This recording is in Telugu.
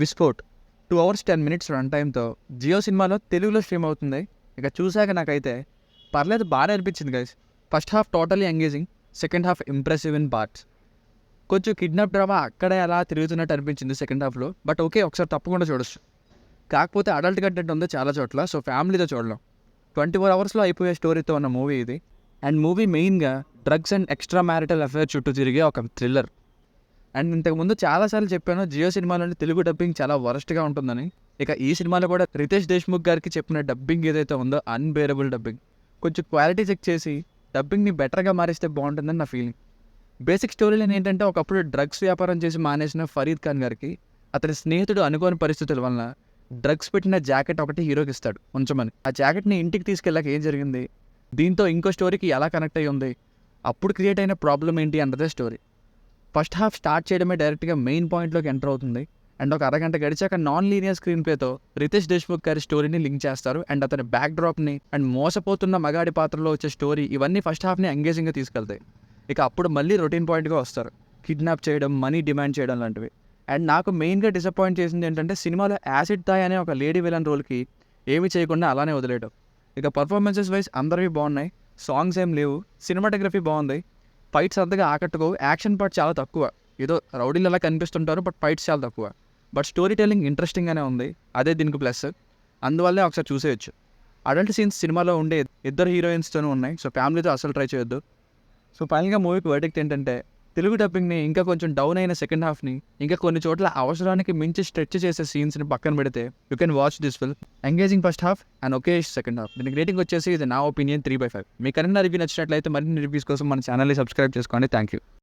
విస్ఫోట్ 2 hours 10 minutes రన్ టైమ్‌తో జియో సినిమాలో తెలుగులో స్ట్రీమ్ అవుతుంది. ఇక చూసాక నాకైతే పర్లేదు బానే అనిపించింది guys. First half totally engaging, second half impressive in parts. కొంచెం కిడ్నాప్ డ్రామా అక్కడే అలా తిరుగుతున్నట్టు అనిపించింది సెకండ్ హాఫ్‌లో. బట్ ఓకే, ఒకసారి తప్పకుండా చూడొచ్చు. కాకపోతే అడల్ట్ కంటెంట్ ఉంది చాలా చోట్ల, సో ఫ్యామిలీతో చూడలేం. 24 hours అయిపోయే స్టోరీతో ఉన్న మూవీ ఇది. అండ్ మూవీ మెయిన్గా drugs and extra marital affair చుట్టూ తిరిగే ఒక థ్రిల్లర్. అండ్ ఇంతకుముందు చాలాసార్లు చెప్పాను జియో సినిమాలోని తెలుగు డబ్బింగ్ చాలా వరస్ట్గా ఉంటుందని. ఇక ఈ సినిమాలో కూడా రితేష్ దేశ్ముఖ్ గారికి చెప్పిన డబ్బింగ్ ఏదైతే ఉందో అన్బేరబుల్ డబ్బింగ్. కొంచెం క్వాలిటీ చెక్ చేసి డబ్బింగ్ని బెటర్గా మారిస్తే బాగుంటుందని నా ఫీలింగ్. బేసిక్ స్టోరీ లైన్ ఏంటంటే, ఒకప్పుడు డ్రగ్స్ వ్యాపారం చేసి మానేసిన ఫరీద్ ఖాన్ గారికి అతని స్నేహితుడు అనుకోని పరిస్థితుల వలన డ్రగ్స్ పెట్టిన జాకెట్ ఒకటి హీరోకి ఇస్తాడు ఉంచమని. ఆ జాకెట్ని ఇంటికి తీసుకెళ్ళాక ఏం జరిగింది, దీంతో ఇంకో స్టోరీకి ఎలా కనెక్ట్ అయ్యి ఉంది, అప్పుడు క్రియేట్ అయిన ప్రాబ్లం ఏంటి అన్నదే స్టోరీ. ఫస్ట్ హాఫ్ స్టార్ట్ చేయడమే డైరెక్ట్గా మెయిన్ పాయింట్లోకి ఎంటర్ అవుతుంది. అండ్ ఒక అరగంట గడిచాక నాన్ లీనియర్ స్క్రీన్ ప్లేతో రితేష్ దేశ్ముఖ్ గారి స్టోరీని లింక్ చేస్తారు. అండ్ అతని బ్యాక్ డ్రాప్ని అండ్ మోసపోతున్న మగాడి పాత్రలో వచ్చే స్టోరీ, ఇవన్నీ ఫస్ట్ హాఫ్ని ఎంగేజింగ్గా తీసుకెళ్తాయి. ఇక అప్పుడు మళ్ళీ రొటీన్ పాయింట్గా వస్తారు, కిడ్నాప్ చేయడం, మనీ డిమాండ్ చేయడం లాంటివి. అండ్ నాకు మెయిన్గా డిసప్పాయింట్ చేసింది ఏంటంటే, సినిమాలో యాసిడ్ తాయ్ అనే ఒక లేడీ విలన్ రోల్కి ఏమీ చేయకుండా అలానే వదిలేయడం. ఇక పర్ఫార్మెన్సెస్ వైజ్ అందరివి బాగున్నాయి, సాంగ్స్ ఏం లేవు, సినిమాటోగ్రఫీ బాగుంది, ఫైట్స్ అంతగా ఆకట్టుకోవు, యాక్షన్ పార్ట్ చాలా తక్కువ, ఏదో రౌడీలు అలా కనిపిస్తుంటారు బట్ ఫైట్స్ చాలా తక్కువ. బట్ స్టోరీ టెల్లింగ్ ఇంట్రెస్టింగ్గానే ఉంది, అదే దీనికి ప్లస్. అందువల్లే ఒకసారి చూసేయచ్చు. అడల్ట్ సీన్స్ సినిమాలో ఉండే ఇద్దరు హీరోయిన్స్తోనూ ఉన్నాయి, సో ఫ్యామిలీతో అసలు ట్రై చేయొద్దు. సో ఫైనల్గా మూవీకి వర్డిక్ట్ ఏంటంటే, తెలుగు డబ్బింగ్ని ఇంకా కొంచెం డౌన్ అయిన సెకండ్ హాఫ్ని, ఇంకా కొన్ని చోట్ల అవసరానికి మించి స్ట్రెచ్ చేసే సీన్స్ని పక్కన పెడితే you can watch this film. Engaging first half and okay second half. దీనికి రేటింగ్ వచ్చేసి ఇది నా ఒపీనియన్ 3/5. మీకు కనుక రివ్యూ నచ్చినట్లయితే మరిన్ని రివ్యూస్ కోసం మన ఛానల్ని సబ్స్క్రైబ్ చేసుకోండి. Thank you.